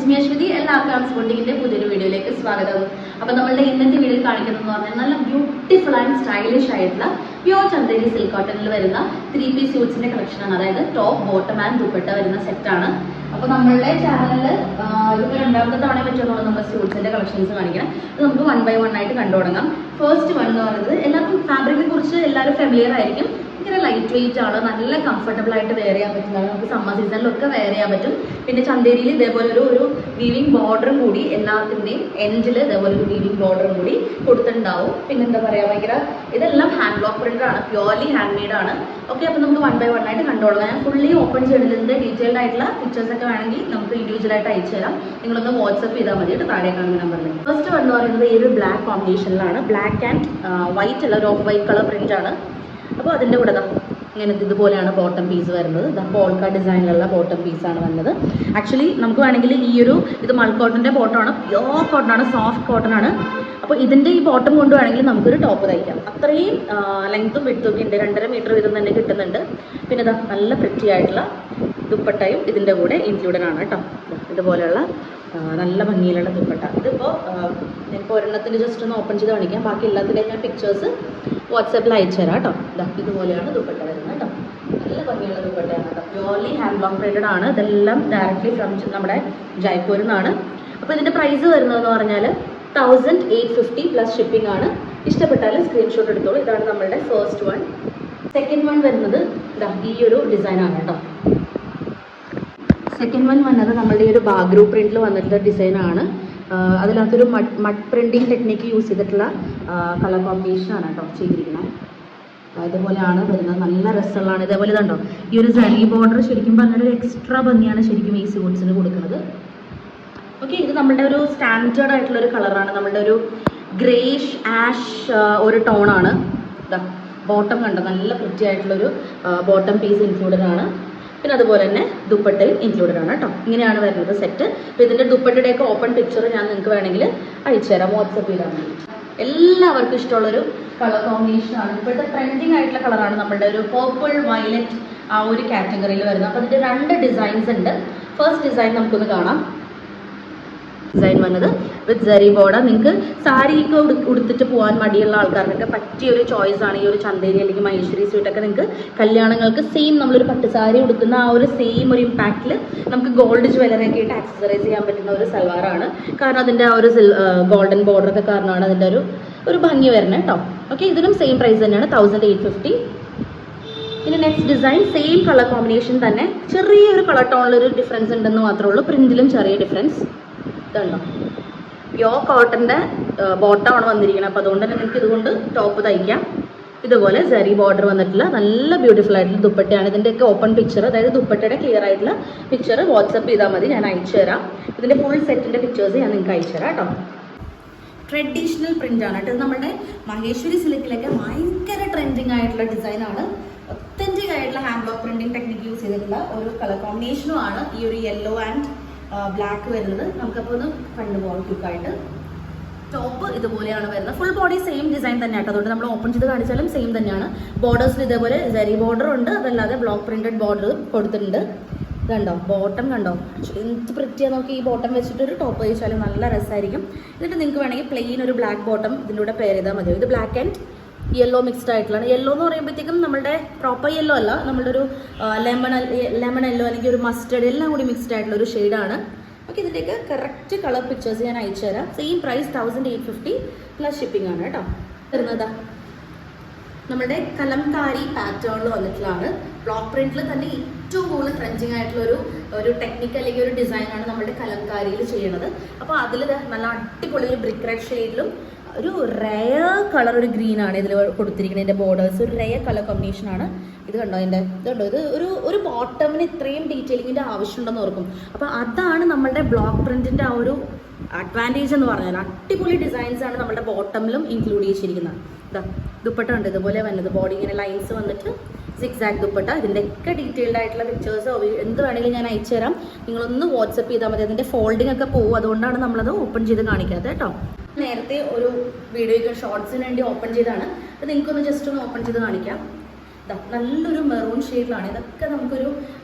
Me Aswathy. എല്ലാവർക്കും സ്പോട്ടിങ്ങിന്റെ പുതിയൊരു വീഡിയോയിലേക്ക് സ്വാഗതം. അപ്പൊ നമ്മളുടെ ഇന്നത്തെ വീഡിയോയിൽ കാണിക്കുന്നത് പറഞ്ഞാൽ നല്ല ബ്യൂട്ടിഫുൾ ആൻഡ് സ്റ്റൈലിഷ് ആയിട്ടുള്ള പ്യോർ ചന്ദേരി സിൽക്ക് കോട്ടണിൽ വരുന്ന 3-piece സ്യൂട്ട്സിന്റെ കളക്ഷൻ ആണ്. അതായത് ടോപ്പ്, ബോട്ടം ആൻഡ് ദുപ്പട്ട വരുന്ന സെറ്റാണ്. അപ്പൊ നമ്മളുടെ ചാനലിൽ ഇതിപ്പോ രണ്ടാമത്തെ തവണ പറ്റുള്ളൂ നമ്മൾ സ്യൂട്ട്സിന്റെ കളക്ഷൻസ് കാണിക്കണം. അത് നമുക്ക് 1 by 1 ആയിട്ട് കണ്ടു തുടങ്ങാം. ഫസ്റ്റ് വൺ എന്ന് പറയുന്നത് എല്ലാവർക്കും ഫാബ്രിക്കിനെ കുറിച്ച് എല്ലാവരും ഫെമിലിയർ ആയിരിക്കും. ഭയങ്കര ലൈറ്റ് വെയിറ്റ് ആണ്, നല്ല കംഫർട്ടബിൾ ആയിട്ട് വെയർ ചെയ്യാൻ പറ്റുന്നതാണ്. നമുക്ക് സമ്മർ സീസണിലൊക്കെ വെയർ ചെയ്യാൻ പറ്റും. പിന്നെ ചന്തേരിയിൽ ഇതേപോലെ ഒരു വീവിംഗ് ബോർഡറും കൂടി എല്ലാത്തിൻ്റെയും എൻഡിൽ ഇതേപോലെ ഒരു വീവിംഗ് ബോർഡറും കൂടി കൊടുത്തിട്ടുണ്ടാവും. പിന്നെ എന്താ പറയുക, ഭയങ്കര ഇതെല്ലാം ഹാൻഡ് ബ്ലോക്ക് പ്രിൻ്റ് ആണ്, പ്യോർലി ഹാൻഡ് മെയ്ഡ് ആണ്. ഓക്കെ, അപ്പോൾ നമുക്ക് 1 by 1 ആയിട്ട് കണ്ടുകൊള്ളാം. ഞാൻ ഫുള്ളി ഓപ്പൺ ചെയ്തതിൻ്റെ ഡീറ്റെയിൽഡ് ആയിട്ടുള്ള പിക്ചേഴ്സ് ഒക്കെ വേണമെങ്കിൽ നമുക്ക് ഇൻഡിവിജ്വൽ ആയിട്ട് അയച്ചു തരാം. നിങ്ങളൊന്ന് വാട്സ്ആപ്പ് ചെയ്താൽ മതിയിട്ട് താഴെ കാണുന്ന നമ്പറിൽ. ഫസ്റ്റ് വൺ എന്ന് പറയുന്നത് ഈ ഒരു ബ്ലാക്ക് കോമ്പിനേഷനിലാണ്. ബ്ലാക്ക് ആൻഡ് വൈറ്റ് അല്ല, ഒരു ഓഫ് വൈറ്റ് കളർ പ്രിൻ്റ് ആണ്. അപ്പോൾ അതിൻ്റെ കൂടെ ഇങ്ങനത്തെ ഇതുപോലെയാണ് ബോട്ടം പീസ് വരുന്നത്. പോൾക്ക ഡിസൈനിലുള്ള ബോട്ടം പീസാണ് വന്നത്. ആക്ച്വലി നമുക്ക് വേണമെങ്കിൽ ഇത് മൾക്കോട്ടൻ്റെ ബോട്ടമാണ്, പ്യോർ കോട്ടൺ ആണ്, സോഫ്റ്റ് കോട്ടൺ ആണ്. അപ്പോൾ ഇതിൻ്റെ ഈ ബോട്ടം കൊണ്ട് വേണമെങ്കിൽ നമുക്കൊരു ടോപ്പ് തയ്ക്കാം. അത്രയും ലെങ്ത്തും വിഡ്ത്തും ഉണ്ട്. 2.5 മീറ്റർ വീതം തന്നെ കിട്ടുന്നുണ്ട്. പിന്നെ നല്ല പ്രിറ്റി ആയിട്ടുള്ള ദുപ്പട്ടയും ഇതിൻ്റെ കൂടെ ഇൻക്ലൂഡഡ് ആണ് കേട്ടോ. ഇതുപോലെയുള്ള നല്ല ഭംഗിയിലുള്ള ദുപ്പട്ട. ഇതിപ്പോൾ ഞാനിപ്പോൾ ഒരെണ്ണത്തിന് ജസ്റ്റ് ഒന്ന് ഓപ്പൺ ചെയ്ത് കാണിക്കാം. ബാക്കി എല്ലാത്തിൻ്റെയും ഞാൻ പിക്ചേഴ്സ് വാട്സാപ്പിൽ അയച്ചു തരാം കേട്ടോ. ഇതുപോലെയാണ് ദുപ്പട്ട വരുന്നത് കേട്ടോ. നല്ല ഭംഗിയുള്ള ദുപ്പട്ടയാണ് കേട്ടോ. പ്യോർലി ഹാൻഡ് ബ്ലോക്ക് പ്രിന്റഡ് ആണ്. ഇതെല്ലാം ഡയറക്റ്റ്ലി ഫ്രം നമ്മുടെ ജയ്പൂരിൽ നിന്നാണ്. അപ്പോൾ ഇതിൻ്റെ പ്രൈസ് വരുന്നതെന്ന് പറഞ്ഞാൽ 1850 പ്ലസ് ഷിപ്പിംഗ് ആണ്. ഇഷ്ടപ്പെട്ടാൽ സ്ക്രീൻഷോട്ട് എടുത്തോളൂ. ഇതാണ് നമ്മളുടെ ഫസ്റ്റ് വൺ. സെക്കൻഡ് വൺ വരുന്നത് ഈ ഒരു ഡിസൈനാണ് കേട്ടോ. സെക്കൻഡ് വൺ വന്നത് നമ്മളുടെ ഈ ഒരു ബാഗ്രൂ പ്രിന്റിൽ വന്നിട്ടുള്ള ഡിസൈനാണ്. അതിനകത്തൊരു മഡ് പ്രിന്റിങ് ടെക്നിക്ക് യൂസ് ചെയ്തിട്ടുള്ള കളർ കോമ്പിനേഷനാണ് കേട്ടോ ചെയ്തിരിക്കുന്നത്. ഇതുപോലെയാണ് വരുന്നത്. നല്ല രസമുള്ളതാണ്. ഇതേപോലെ ഇതുണ്ടോ, ഈ ഒരു സരി ബോർഡർ ശരിക്കും പറഞ്ഞൊരു എക്സ്ട്രാ ഭംഗിയാണ് ശരിക്കും ഈ സ്യൂട്ട്സിന് കൊടുക്കുന്നത്. ഓക്കെ, ഇത് നമ്മളുടെ ഒരു സ്റ്റാൻഡേർഡ് ആയിട്ടുള്ള ഒരു കളറാണ്. നമ്മളുടെ ഒരു ഗ്രേഷ് ആഷ് ഒരു ടോണാണ്. ബോട്ടം കണ്ടോ, നല്ല പ്രിറ്റി ആയിട്ടുള്ളൊരു ബോട്ടം പീസ് ഇൻക്ലൂഡഡ് ആണ്. പിന്നെ അതുപോലെ തന്നെ ദുപ്പട്ടയും ഇൻക്ലൂഡഡ് ആണ് കേട്ടോ. ഇങ്ങനെയാണ് വരുന്നത് സെറ്റ്. അപ്പോൾ ഇതിൻ്റെ ദുപ്പട്ടയുടെയൊക്കെ ഓപ്പൺ പിക്ചർ ഞാൻ നിങ്ങൾക്ക് വേണമെങ്കിൽ അയച്ചു തരാം, വാട്സപ്പ് ചെയ്താൽ മതി. എല്ലാവർക്കും ഇഷ്ടമുള്ളൊരു കളർ കോമ്പിനേഷനാണ്. ഇപ്പോഴത്തെ ട്രെൻഡിങ് ആയിട്ടുള്ള കളറാണ് നമ്മളുടെ ഒരു പേർപ്പിൾ വയലറ്റ് ആ ഒരു കാറ്റഗറിയിൽ വരുന്നത്. അപ്പോൾ ഇതിൻ്റെ 2 ഡിസൈൻസ് ഉണ്ട്. ഫസ്റ്റ് ഡിസൈൻ നമുക്കൊന്ന് കാണാം. ഡിസൈൻ വന്നത് വിത്ത് സരി ബോർഡർ. നിങ്ങൾക്ക് സാരിയൊക്കെ ഉടുത്തിട്ട് പോകാൻ മടിയുള്ള ആൾക്കാർക്കൊക്കെ പറ്റിയ ഒരു ചോയ്സ് ആണ് ഈ ഒരു ചന്തേരി അല്ലെങ്കിൽ മഹേശ്വരി സ്വീറ്റൊക്കെ. നിങ്ങൾക്ക് കല്യാണങ്ങൾക്ക് സെയിം നമ്മളൊരു പട്ട് സാരി ഉടുക്കുന്ന ആ ഒരു സെയിം ഒരു ഇമ്പാക്റ്റിൽ നമുക്ക് ഗോൾഡ് ജ്വല്ലറി ഒക്കെ ആയിട്ട് ആക്സസറൈസ് ചെയ്യാൻ പറ്റുന്ന ഒരു സൽവാറാണ്. കാരണം അതിൻ്റെ ആ ഒരു ഗോൾഡൻ ബോർഡറൊക്കെ കാരണമാണ് അതിൻ്റെ ഒരു ഭംഗി വരുന്നത് കേട്ടോ. ഓക്കെ, ഇതിനും സെയിം പ്രൈസ് തന്നെയാണ്, 1850. ഇനി next design same colour combination തന്നെ, ചെറിയൊരു കളർ ടോണിലൊരു ഡിഫറൻസ് ഉണ്ടെന്ന് മാത്രമേ ഉള്ളൂ. പ്രിന്റിലും ചെറിയ ഡിഫറൻസ്. ഇതുണ്ടോ, പ്യോർ കോട്ടൻ്റെ ബോട്ടമാണ് വന്നിരിക്കുന്നത്. അപ്പോൾ അതുകൊണ്ട് തന്നെ നിങ്ങൾക്ക് ഇതുകൊണ്ട് ടോപ്പ് തയ്ക്കാം. ഇതുപോലെ സരി ബോർഡർ വന്നിട്ടുള്ള നല്ല ബ്യൂട്ടിഫുൾ ആയിട്ടുള്ള ദുപ്പട്ടയാണ്. ഇതിൻ്റെയൊക്കെ ഓപ്പൺ പിക്ചർ, അതായത് ദുപ്പട്ടയുടെ ക്ലിയർ ആയിട്ടുള്ള പിക്ചർ വാട്സപ്പ് ചെയ്താൽ മതി, ഞാൻ അയച്ചു തരാം. ഇതിൻ്റെ ഫുൾ സെറ്റിൻ്റെ പിക്ചേഴ്സ് ഞാൻ നിങ്ങൾക്ക് അയച്ചു തരാം കേട്ടോ. ട്രഡീഷണൽ പ്രിൻ്റ് ആണ് കേട്ടോ. ഇത് നമ്മുടെ മഹേശ്വരി സിൽക്കിലൊക്കെ ഭയങ്കര ട്രെൻഡിങ് ആയിട്ടുള്ള ഡിസൈനാണ്. ഒത്തൻറ്റിക് ആയിട്ടുള്ള hand block printing technique use ചെയ്തിട്ടുള്ള ഒരു കളർ കോമ്പിനേഷനും ആണ് ഈ ഒരു യെല്ലോ ആൻഡ് ബ്ലാക്ക് വരുന്നത്. നമുക്കപ്പോൾ ഒന്ന് കണ്ടുപോകാം ക്വിക്കായിട്ട്. ടോപ്പ് ഇതുപോലെയാണ് വരുന്നത്. ഫുൾ ബോഡി സെയിം ഡിസൈൻ തന്നെയാണ്. അതുകൊണ്ട് നമ്മൾ ഓപ്പൺ ചെയ്ത് കാണിച്ചാലും സെയിം തന്നെയാണ്. ബോർഡേഴ്സിൽ ഇതേപോലെ സരി ബോർഡർ ഉണ്ട്, അതല്ലാതെ ബ്ലോക്ക് പ്രിന്റഡ് ബോർഡർ കൊടുത്തിട്ടുണ്ട്. ഇതുണ്ടോ, ബോട്ടം കണ്ടോ, എന്ത് പ്രിറ്റിയാ നോക്കി. ഈ ബോട്ടം വെച്ചിട്ടൊരു ടോപ്പ് തയ്ച്ചാലും നല്ല രസമായിരിക്കും. എന്നിട്ട് നിങ്ങൾക്ക് വേണമെങ്കിൽ പ്ലെയിൻ ഒരു ബ്ലാക്ക് ബോട്ടം ഇതിൻ്റെ കൂടെ പെയർ ചെയ്താൽ മതി. ഇത് ബ്ലാക്ക് ആൻഡ് യെല്ലോ മിക്സ്ഡ് ആയിട്ടുള്ളതാണ്. യെല്ലോ എന്ന് പറയുമ്പോഴത്തേക്കും നമ്മുടെ പ്രോപ്പർ യെല്ലോ അല്ല, നമ്മളുടെ ഒരു ലെമൺ യെല്ലോ അല്ലെങ്കിൽ ഒരു മസ്റ്റേർഡ് എല്ലാം കൂടി മിക്സ്ഡ് ആയിട്ടുള്ള ഒരു ഷെയ്ഡാണ്. ഓക്കെ, ഇതിൻ്റെയൊക്കെ കറക്റ്റ് കളർ പിക്ചേഴ്സ് ഞാൻ അയച്ചു തരാം. സെയിം പ്രൈസ് 1850 പ്ലസ് ഷിപ്പിംഗ് ആണ് കേട്ടോ. വരുന്നതാ നമ്മുടെ കലംകാരി പാറ്റേണിൽ വന്നിട്ടുള്ളതാണ്. ബ്ലോക്ക് പ്രിന്റിൽ തന്നെ ഏറ്റവും കൂടുതൽ ട്രെൻഡിങ് ആയിട്ടുള്ള ഒരു ടെക്നിക്ക് അല്ലെങ്കിൽ ഒരു ഡിസൈനാണ് നമ്മുടെ കലംകാരിയിൽ ചെയ്യുന്നത്. അപ്പോൾ അതിൽ നല്ല അടിപൊളി ഒരു ബ്രിക്ക് റെഡ് ഷെയ്ഡിലും ഒരു റെയർ കളർ, ഒരു ഗ്രീൻ ആണ് ഇതിൽ കൊടുത്തിരിക്കുന്നത്. ഇതിൻ്റെ ബോർഡേഴ്സ് ഒരു റെയർ കളർ കോമ്പിനേഷൻ ആണ്. ഇത് കണ്ടോ, ഇതുണ്ടോ, ഇത് ഒരു ബോട്ടമിന് ഇത്രയും ഡീറ്റെയിലിങ്ങിൻ്റെ ആവശ്യമുണ്ടെന്ന് ഓർക്കും. അപ്പോൾ അതാണ് നമ്മളുടെ ബ്ലോക്ക് പ്രിന്റിൻ്റെ ആ ഒരു അഡ്വാൻറ്റേജ് എന്ന് പറഞ്ഞാൽ. അടിപൊളി ഡിസൈൻസ് ആണ് നമ്മുടെ ബോട്ടമിലും ഇൻക്ലൂഡ് ചെയ്തിരിക്കുന്നത്. ദുപ്പട്ട ഉണ്ട് ഇതുപോലെ വന്നത്. ബോഡി ഇങ്ങനെ ലൈൻസ് വന്നിട്ട് സിക്സാക്ട് ദുപ്പട്ട. ഇതിൻ്റെയൊക്കെ ഡീറ്റെയിൽഡ് ആയിട്ടുള്ള പിക്ചേഴ്സോ എന്ത് വേണമെങ്കിലും ഞാൻ അയച്ചു തരാം. നിങ്ങളൊന്ന് വാട്സപ്പ് ചെയ്താൽ മതി. അതിൻ്റെ ഫോൾഡിംഗ് ഒക്കെ പോകും, അതുകൊണ്ടാണ് നമ്മളത് ഓപ്പൺ ചെയ്ത് കാണിക്കാത്തത് കേട്ടോ. നേരത്തെ ഒരു വീഡിയോയ്ക്ക് ഷോർട്സിന് വേണ്ടി ഓപ്പൺ ചെയ്താണ്. അത് നിങ്ങൾക്കൊന്ന് ജസ്റ്റ് ഒന്ന് ഓപ്പൺ ചെയ്ത് കാണിക്കാം. നല്ലൊരു മെറൂൺ ഷെയ്ഡിലാണ്. ഇതൊക്കെ നമുക്കൊരു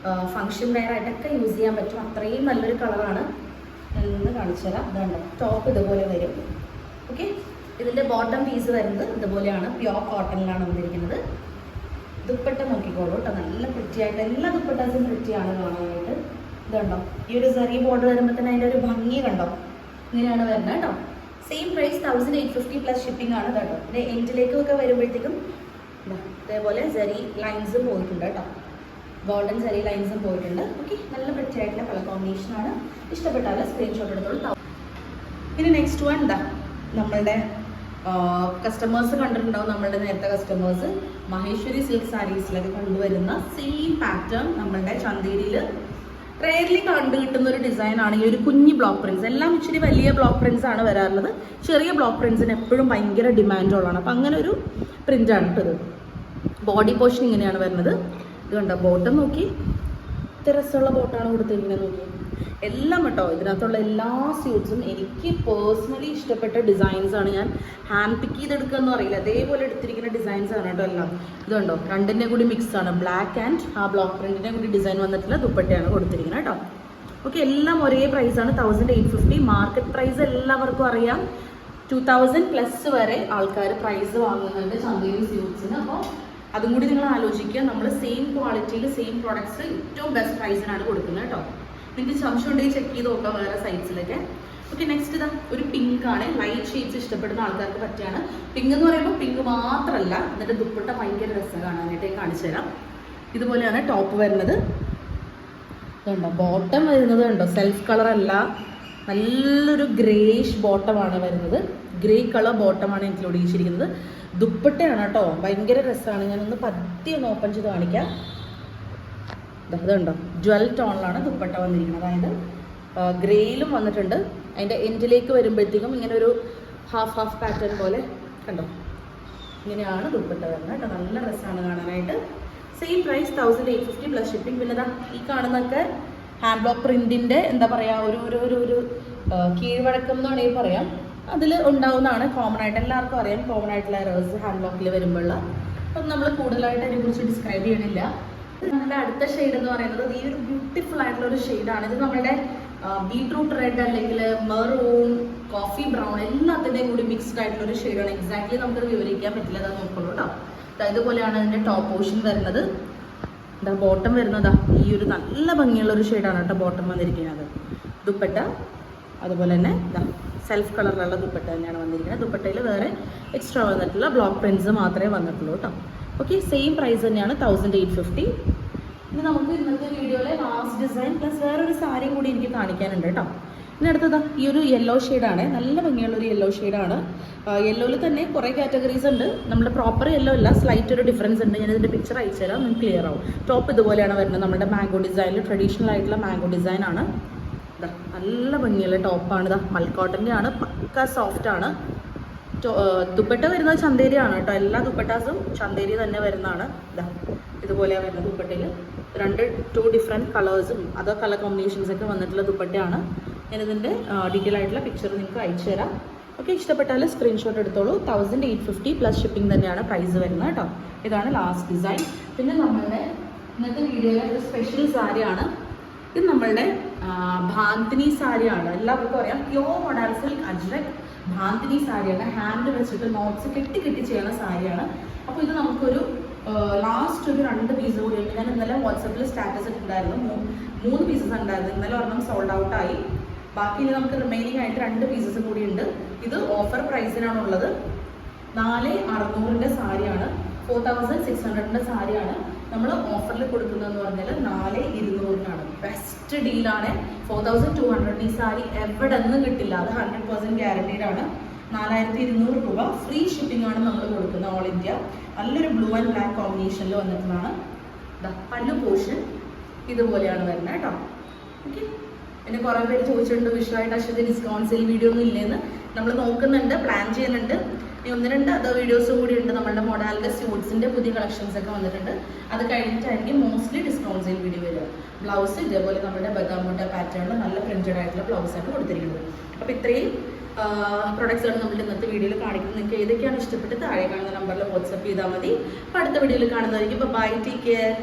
ഫംഗ്ഷൻ വെയർ ആയിട്ടൊക്കെ യൂസ് ചെയ്യാൻ പറ്റും. അത്രയും നല്ലൊരു കളറാണ്. ഞാനൊന്ന് കാണിച്ചു തരാം. ഇതുണ്ട്, ടോപ്പ് ഇതുപോലെ വരും. ഓക്കെ, ഇതിൻ്റെ ബോട്ടം പീസ് വരുന്നത് ഇതുപോലെയാണ്, പ്യോർ കോട്ടണിലാണ് വന്നിരിക്കുന്നത്. ദുപ്പട്ട നോക്കിക്കോളൂ കേട്ടോ, നല്ല പ്രിറ്റിയായിട്ട്, എല്ലാ ദുപ്പട്ടാസും പ്രിറ്റിയാണ് കാണാനായിട്ട്. ഇതുണ്ടോ, ഈ ഒരു ചെറിയ ബോർഡർ വരുമ്പോൾ തന്നെ അതിൻ്റെ ഒരു ഭംഗി കണ്ടോ, ഇങ്ങനെയാണ് വരുന്നത് കേട്ടോ. സെയിം പ്രൈസ് 1850 പ്ലസ് ഷിപ്പിംഗ് ആണ് കേട്ടോ. പിന്നെ എൻഡിലേക്കൊക്കെ വരുമ്പോഴത്തേക്കും ഇതേപോലെ ജെറി ലൈൻസും പോയിട്ടുണ്ട് കേട്ടോ, ഗോൾഡൻ ജെറി ലൈൻസും പോയിട്ടുണ്ട്. ഓക്കെ, നല്ല പ്രിറ്റിയായിട്ടുള്ള കളർ കോമ്പിനേഷനാണ്. ഇഷ്ടപ്പെട്ടാൽ സ്ക്രീൻഷോട്ട് എടുത്തോളൂ. ഇനി നെക്സ്റ്റ് വൺ എന്താ, നമ്മളുടെ കസ്റ്റമേഴ്സ് കണ്ടിട്ടുണ്ടാവും, നമ്മളുടെ നേരത്തെ കസ്റ്റമേഴ്സ് മഹേശ്വരി സിൽക്ക് സാരീസിലൊക്കെ കൊണ്ടുവരുന്ന സെയിം പാറ്റേൺ നമ്മളുടെ ചന്തേരിയിൽ റെയർലി കണ്ടു കിട്ടുന്ന ഒരു ഡിസൈനാണ് ഈ ഒരു കുഞ്ഞി ബ്ലോക്ക് പ്രിൻസ്. എല്ലാം ഇച്ചിരി വലിയ ബ്ലോക്ക് പ്രിൻസ് ആണ് വരാറുള്ളത്. ചെറിയ ബ്ലോക്ക് പ്രിൻസിന് എപ്പോഴും ഭയങ്കര ഡിമാൻഡുള്ളതാണ്. അപ്പം അങ്ങനെ ഒരു പ്രിൻ്റാണ് ഇട്ടത്. ബോഡി പോർഷൻ ഇങ്ങനെയാണ് വരുന്നത്. ഇത് കണ്ടോ, ബോട്ടം നോക്കി, ഇത്ര രസമുള്ള ബോട്ടാണ് കൊടുത്തിരിക്കുന്നത് നോക്കി. എല്ലാം കേട്ടോ, ഇതിനകത്തുള്ള എല്ലാ സ്യൂട്ട്സും എനിക്ക് പേഴ്സണലി ഇഷ്ടപ്പെട്ട ഡിസൈൻസ് ആണ്. ഞാൻ ഹാൻഡ് പിക്ക് ചെയ്തെടുക്കുക എന്ന് അറിയില്ല, അതേപോലെ എടുത്തിരിക്കുന്ന ഡിസൈൻസ് ആണ് കേട്ടോ എല്ലാം. ഇതുണ്ടോ, രണ്ടിൻ്റെ കൂടി മിക്സ് ആണ്, ബ്ലാക്ക് ആൻഡ് ആ ബ്ലോക്ക് പ്രിൻറ്റിൻ്റെ കൂടി ഡിസൈൻ വന്നിട്ടുള്ള ദുപ്പട്ടയാണ് കൊടുത്തിരിക്കുന്നത് കേട്ടോ. ഓക്കെ, എല്ലാം ഒരേ പ്രൈസാണ്, 1850. മാർക്കറ്റ് പ്രൈസ് എല്ലാവർക്കും അറിയാം, 2000 പ്ലസ് വരെ ആൾക്കാർ പ്രൈസ് വാങ്ങുന്നുണ്ട് ചന്തേരി സ്യൂട്ട്സിന്. അപ്പോൾ അതും കൂടി നിങ്ങൾ ആലോചിക്കുക. നമ്മൾ സെയിം ക്വാളിറ്റിയിൽ സെയിം പ്രോഡക്ട്സ് ഏറ്റവും ബെസ്റ്റ് പ്രൈസിനാണ് കൊടുക്കുന്നത് കേട്ടോ. നിങ്ങൾക്ക് സംശയം ഉണ്ടെങ്കിൽ ചെക്ക് ചെയ്ത് നോക്കാം വേറെ സൈറ്റ്സിലൊക്കെ. ഓക്കെ, നെക്സ്റ്റ് ഇതാ ഒരു പിങ്ക് ആണ്. ലൈറ്റ് ഷെയ്ഡ്സ് ഇഷ്ടപ്പെടുന്ന ആൾക്കാർക്ക് പറ്റിയാണ്. പിങ്ക് എന്ന് പറയുമ്പോൾ പിങ്ക് മാത്രമല്ല, എന്നിട്ട് ദുപ്പട്ട ഭയങ്കര രസം കാണാനായിട്ട് കാണിച്ചു തരാം. ഇതുപോലെയാണ് ടോപ്പ് വരുന്നത്. ഇതുണ്ടോ, ബോട്ടം വരുന്നത് കണ്ടോ, സെൽഫ് കളർ അല്ല, നല്ലൊരു ഗ്രേഷ് ബോട്ടമാണ് വരുന്നത്. ഗ്രേ കളർ ബോട്ടമാണ് ഇൻക്ലൂഡ് ചെയ്തിരിക്കുന്നത്. ദുപ്പട്ടയാണ് കേട്ടോ, ഭയങ്കര രസമാണ്. ഞാനൊന്ന് പതിയെ ഒന്ന് ഓപ്പൺ ചെയ്ത് കാണിക്കാം. ഇതുണ്ടോ, ജ്വൽ ടോണിലാണ് ദുപ്പട്ട വന്നിരിക്കുന്നത്. അതായത് ഗ്രേയിലും വന്നിട്ടുണ്ട്. അതിൻ്റെ എൻഡിലേക്ക് വരുമ്പോഴത്തേക്കും ഇങ്ങനെ ഒരു ഹാഫ് പാറ്റേൺ പോലെ കണ്ടോ, ഇങ്ങനെയാണ് ദുപ്പട്ട വരുന്നത് കേട്ടോ. നല്ല രസമാണ് കാണാനായിട്ട്. Same price 1850 plus shipping. പിന്നെ ഇതാ ഈ കാണുന്നതൊക്കെ ഹാൻഡ് ബ്ലോക്ക് പ്രിൻറ്റിൻ്റെ എന്താ പറയുക, ഒരു കീഴ്വഴക്കം എന്ന് വേണമെങ്കിൽ പറയാം. അതിൽ ഉണ്ടാവുന്നതാണ്, കോമൺ ആയിട്ട് എല്ലാവർക്കും അറിയാം, കോമൺ ആയിട്ടുള്ള എറേഴ്സ് ഹാൻഡ് ബ്ലോക്കിൽ വരുമ്പോഴുള്ള. അപ്പം നമ്മൾ കൂടുതലായിട്ട് അതിനെക്കുറിച്ച് ഡിസ്ക്രൈബ് ചെയ്യണില്ല. നമ്മുടെ അടുത്ത ഷെയ്ഡ് എന്ന് പറയുന്നത് ഈ ഒരു ബ്യൂട്ടിഫുൾ ആയിട്ടുള്ള ഒരു ഷെയ്ഡാണ്. ഇത് നമ്മുടെ ബീട്രൂട്ട് റെഡ് അല്ലെങ്കിൽ മെറൂൺ, കോഫി ബ്രൗൺ എല്ലാത്തിൻ്റെയും കൂടി മിക്സ്ഡ് ആയിട്ടുള്ള ഒരു ഷെയ്ഡാണ്. എക്സാക്ട്ലി നമുക്കത് വിവരിക്കാൻ പറ്റില്ല, അത് നോക്കുള്ളൂ കേട്ടോ. ഇതുപോലെയാണ് അതിൻ്റെ ടോപ്പ് പോർഷൻ വരുന്നത്. എന്താ ബോട്ടം വരുന്നതാ ഈ ഒരു നല്ല ഭംഗിയുള്ള ഒരു ഷെയ്ഡാണ് കേട്ടോ ബോട്ടം വന്നിരിക്കുന്നത്. ദുപ്പട്ട അതുപോലെ തന്നെ ഇതാ സെൽഫ് കളറിലുള്ള ദുപ്പട്ട തന്നെയാണ് വന്നിരിക്കുന്നത്. ദുപ്പട്ടയിൽ വേറെ എക്സ്ട്രാ വന്നിട്ടുള്ള ബ്ലോക്ക് പ്രിൻറ്റ്സ് മാത്രമേ വന്നിട്ടുള്ളൂ കേട്ടോ. ഓക്കെ, സെയിം പ്രൈസ് തന്നെയാണ് 1850. ഇനി നമുക്ക് ഇന്നത്തെ വീഡിയോയിലെ ലാസ്റ്റ് ഡിസൈൻ പ്ലസ് വേറൊരു സാരിയും കൂടി എനിക്ക് കാണിക്കാനുണ്ട് കേട്ടോ. ഇനി അടുത്തതാ ഈ ഒരു യെല്ലോ ഷെയ്ഡാണ്, നല്ല ഭംഗിയുള്ളൊരു യെല്ലോ ഷെയ്ഡാണ്. യെല്ലോയിൽ തന്നെ കുറേ കാറ്റഗറീസ് ഉണ്ട്. നമ്മുടെ പ്രോപ്പർ യെല്ലോ അല്ല, സ്ലൈറ്റ് ഒരു ഡിഫറൻസ് ഉണ്ട്. ഞാനിതിൻ്റെ പിക്ചർ അയച്ചു തരാം, നിങ്ങൾക്ക് ക്ലിയർ ആവും. ടോപ്പ് ഇതുപോലെയാണ് വരുന്നത്, നമ്മുടെ മാംഗോ ഡിസൈനിൽ ട്രഡീഷണൽ ആയിട്ടുള്ള മാംഗോ ഡിസൈനാണ്. ഇതാ നല്ല ഭംഗിയുള്ള ടോപ്പാണ്. ഇതാ മൽക്കോട്ടൻ്റെ ആണ്, പക്ക സോഫ്റ്റാണ്. ദുപ്പട്ട വരുന്നത് ചന്തേരിയാണ് കേട്ടോ. എല്ലാ ദുപ്പട്ടാസും ചന്തേരി തന്നെ വരുന്നതാണ്. ഇതാ ഇതുപോലെയാണ് വരുന്നത്. ദുപ്പട്ടയിൽ ടു ഡിഫറെൻറ്റ് കളേഴ്സും അതോ കളർ കോമ്പിനേഷൻസൊക്കെ വന്നിട്ടുള്ള ദുപ്പട്ടയാണ്. ഞാനിതിൻ്റെ ഡീറ്റെയിൽ ആയിട്ടുള്ള പിക്ചർ നിങ്ങൾക്ക് അയച്ചു തരാം. ഓക്കെ, ഇഷ്ടപ്പെട്ടാൽ സ്ക്രീൻഷോട്ട് എടുത്തോളൂ. 1850 പ്ലസ് ഷിപ്പിംഗ് തന്നെയാണ് പ്രൈസ് വരുന്നത് കേട്ടോ. ഇതാണ് ലാസ്റ്റ് ഡിസൈൻ. പിന്നെ നമ്മളുടെ ഇന്നത്തെ വീഡിയോയിലെ ഒരു സ്പെഷ്യൽ സാരിയാണ്. ഇത് നമ്മളുടെ ഭാന്തിനി സാരിയാണ്. എല്ലാവർക്കും അറിയാം, പ്യോർ മോഡൽ സിൽക്ക് അജ്രക് ഭാന്തിനി സാരിയാണ്. ഹാൻഡ് വെച്ചിട്ട് നോട്ട്സ് കെട്ടി ചെയ്യുന്ന സാരിയാണ്. അപ്പോൾ ഇത് നമുക്കൊരു ലാസ്റ്റ് ഒരു 2 പീസ് കൂടി ഉണ്ട്. ഞാൻ ഇന്നലെ വാട്സപ്പിൽ സ്റ്റാറ്റസ് ഇട്ടിട്ടുണ്ടായിരുന്നു. 3 പീസസ് ഉണ്ടായിരുന്നു. ഇന്നലെ ഒരെണ്ണം സോൾഡ് ഔട്ട് ആയി. ബാക്കി ഇനി നമുക്ക് റിമൈനിങ് ആയിട്ട് 2 പീസസ് കൂടി ഉണ്ട്. ഇത് ഓഫർ പ്രൈസിനാണുള്ളത്. 4600 സാരിയാണ്, 4600 സാരിയാണ്. നമ്മൾ ഓഫറിൽ കൊടുക്കുന്നതെന്ന് പറഞ്ഞാൽ 4200 ബെസ്റ്റ് ഡീലാണ്. 4200 ഈ സാരി എവിടെ നിന്നും കിട്ടില്ല, അത് 100% ഗ്യാരണ്ടീഡ് ആണ്. 4200 രൂപ ഫ്രീ ഷിപ്പിംഗ് ആണ് നമ്മൾ കൊടുക്കുന്നത് ഓൾ ഇന്ത്യ. നല്ലൊരു ബ്ലൂ ആൻഡ് ബ്ലാക്ക് കോമ്പിനേഷനിൽ വന്നിട്ടുള്ളതാണ്. പല്ലു പോർഷൻ ഇതുപോലെയാണ് വരുന്നത് കേട്ടോ. ഓക്കെ, പിന്നെ കുറേ പേര് ചോദിച്ചിട്ടുണ്ട് വിഷുവായിട്ട് അശ്വതി ഡിസ്കൗണ്ട് സെയിൽ വീഡിയോ ഒന്നും ഇല്ലെന്ന്. നമ്മൾ നോക്കുന്നുണ്ട്, പ്ലാൻ ചെയ്യുന്നുണ്ട്. 1-2 അതർ വീഡിയോസും കൂടി ഉണ്ട്. നമ്മുടെ മൊഡാലിൻ്റെ സ്യൂട്ട്സിൻ്റെ പുതിയ കളക്ഷൻസ് ഒക്കെ വന്നിട്ടുണ്ട്. അത് കഴിഞ്ഞിട്ടായിരിക്കും മോസ്റ്റ്ലി ഡിസ്കൗണ്ട് സെയിൽ വീഡിയോ വരിക. ബ്ലൗസ് ഇതേപോലെ നമ്മുടെ ബഗാമോട്ട പാറ്റേണിൽ നല്ല പ്രിൻറ്റഡ് ആയിട്ടുള്ള ബ്ലൗസാണ് കൊടുത്തിരിക്കുന്നത്. അപ്പോൾ ഇത്രയും പ്രൊഡക്ട്സാണ് നമ്മൾ ഇന്നത്തെ വീഡിയോയിൽ കാണിക്കുന്നത്. നിങ്ങൾക്ക് ഏതൊക്കെയാണ് ഇഷ്ടപ്പെട്ട് താഴെ കാണുന്ന നമ്പറിൽ വാട്സപ്പ് ചെയ്താൽ മതി. അപ്പോൾ അടുത്ത വീഡിയോയിൽ കാണുന്നതായിരിക്കും. By, take care.